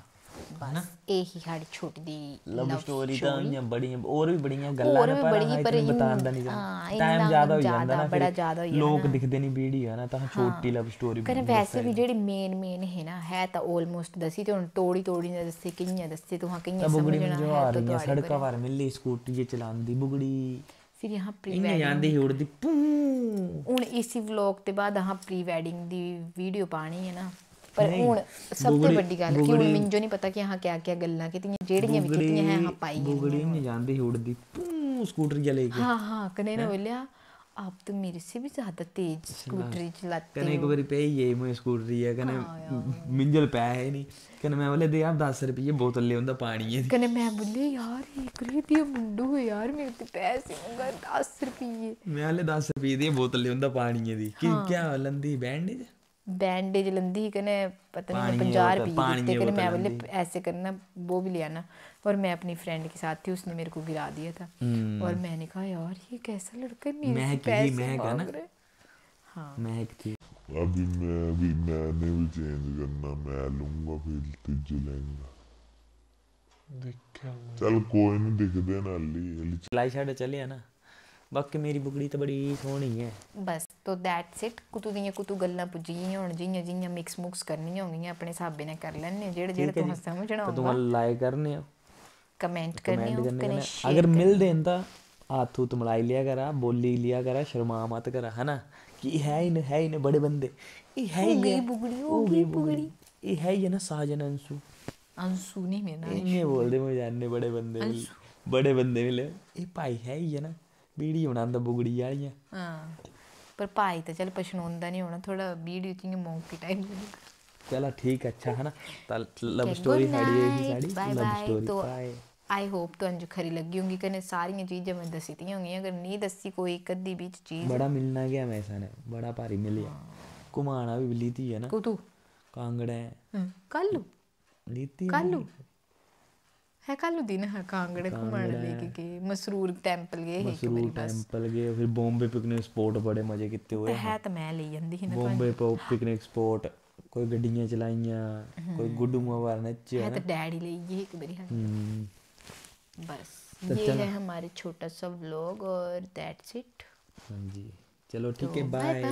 बस यही साड़ी छोटी दी लव स्टोरी ਤਾਂ ਇੰਨੀਆਂ ਬੜੀਆਂ ਹੋਰ ਵੀ ਬੜੀਆਂ ਗੱਲਾਂ ਹੋਰ ਨੇ ਵੀ ਪਰ ਬੜੀ, ਹਾਂ ਪਰ ਇਤਨੀ ਬਤਾਉਣ ਦਾ ਨਹੀਂ ਟਾਈਮ ਜ਼ਿਆਦਾ ਹੋ ਜਾਂਦਾ ਨਾ ਬੜਾ ਫਿਰ ਜ਼ਿਆਦਾ ਹੋ ਜਾਂਦਾ ਲੋਕ ਦਿਖਦੇ ਨਹੀਂ ਵੀਡੀਓ ਨਾ ਤਾਂ ਛੋਟੀ ਲਵ ਸਟੋਰੀ ਕਹਿੰਦੇ ਵੈਸੇ ਵੀ ਜਿਹੜੀ ਮੇਨ ਹੈ ਨਾ ਹੈ ਤਾਂ ਆਲਮੋਸਟ ਦੱਸੀ ਤੇ ਹੁਣ ਤੋੜੀ ਨੇ ਦੱਸੇ ਕਿੰਨੀਆਂ ਦੱਸੇ ਤੁਹਾਂ ਕਿੰਨੀਆਂ ਸਮਝਣਾ ਹੈ ਤਾਂ ਤੁਹਾਡੇ ਸੜਕਾਂ ਪਰ ਮਿਲੀ ਸਕੂਟੀ ਜੇ ਚਲਾਉਂਦੀ ਬੁਗੜੀ ਫਿਰ यहाँ प्री ਇੰਨੇ ਜਾਂਦੀ ਉੜਦੀ ਪੂ ਹੁਣ ਇसी ਵਲੌਗ ਤੇ ਬਾਅਦ ਹਾਂ ਪ੍ਰੀ ਵੈਡਿੰਗ ਦੀ ਵੀਡੀਓ ਪਾਣੀ ਹੈ ਨਾ ਪਰ ਹੁਣ ਸਭ ਤੋਂ ਵੱਡੀ ਗੱਲ ਕਿ ਹੁਣ ਮੈਨੂੰ ਨਹੀਂ ਪਤਾ ਕਿ ਹਾਂ ਕਿਆ ਕਿਆ ਗੱਲਾਂ ਕੀਤੀਆਂ ਜਿਹੜੀਆਂ ਵੀ ਕੀਤੀਆਂ ਹੈ ਹਾਂ ਪਾਈ ਬੁਗੜੀ ਨਹੀਂ ਜਾਂਦੀ ਉੜਦੀ ਪੂ ਸਕੂਟਰ ਚਲੇ ਗਈ हाँ कने ने बोलिया आप तो मेरे से भी ज्यादा तेज स्कूटरी चलाते कने एक बारी पे ही मैं स्कूटरी है कने मिंजल पै है नहीं कने मैं बोले दे आप 10 रुपये बोतल ले उंदा पानी है कने मैं बोले यार 1 रुपया मुंडू है यार मेरे तो पैसे मंगा 10 रुपये मैं बोले 10 रुपये दी बोतल ले उंदा पानी है दी कि क्या लंदी बैंडेज लंदी कने पता नहीं 50 रुपये देते कने मैं बोले ऐसे करना वो भी ले आना और मैं अपनी फ्रेंड के साथ थी उसने मेरे को गिरा दिया था और मैंने कहा यार ये कैसा लड़का है मेरे से पैसे मांग रहा है हाँ महक थी अभी मैंने भी चेंज करना मैं लूंगा फिर तुझे लेंगा चल कोई नहीं दिखदे ना अली चलाई छड़ चले ना बाकी मेरी बुगड़ी तो बड़ी सोहनी है बस तो दैट्स इट कुतू दियां कुतू गल्लां पुज्जी गईयां हुण जियां जियां मिक्स मुक्स करनियां होंगियां अपने हिसाबे नाल कर लैने जेड़े जेड़े तुहां समझना होगा तुहां लाइक करने हो कमेंट करने हो कने अगर मिल देन ता हाथ हुत मिलाई लिया करा बोली लिया करा शर्मा मत करा है ना कि है ही ने बड़े बंदे ये है ही है बुगड़ी ये है ही है ना साजन अंशु नहीं मेरा ये बोल दे मुझे जानने बड़े बंदे मिले ये भाई है ही है ना ਵੀਡੀਓ ਬਣਾਉਂਦਾ ਬੁਗੜੀ ਵਾਲੀਆਂ ਹਾਂ ਪਰ ਭਾਈ ਤਾਂ ਚੱਲ ਪਛਣਾਉਂਦਾ ਨਹੀਂ ਹੋਣਾ ਥੋੜਾ ਵੀਡੀਓ ਚ ਮੌਂਕੀ ਟਾਈਮ ਚਲਾ ਠੀਕ ਅੱਛਾ ਹੈ ਨਾ ਤਾਂ ਲਵ ਸਟੋਰੀ ਸਾਡੀ ਇਹ ਸਾਡੀ love story bye I hope तो अंजू खरी लगी होंगी कने सारी चीज़ें मैं दसी दी होंगी अगर नहीं दसी कोई कद्दी बीच चीज़ बड़ा मिलना गया मैं सन बड़ा भारी मिल गया घुमाना भी लीती है ना कुतू कांगड़ा कल्लू लीती कल्लू है कल्लू दिन है कांगड़े घुमाने लेके गए मसरूर टेंपल गए एक बारी बस टेंपल गए फिर बॉम्बे पिकनिक स्पॉट बड़े मजे किते हुए है तो मैं ले जांदी ही ना बॉम्बे पिकनिक स्पॉट कोई गड्डियां चलाइयां कोई गुड्डू मार नचे है तो डैडी ले गए एक बारी बस ये है हमारे छोटा सा व्लॉग और दैट्स इट हाँ जी चलो ठीक है बाय।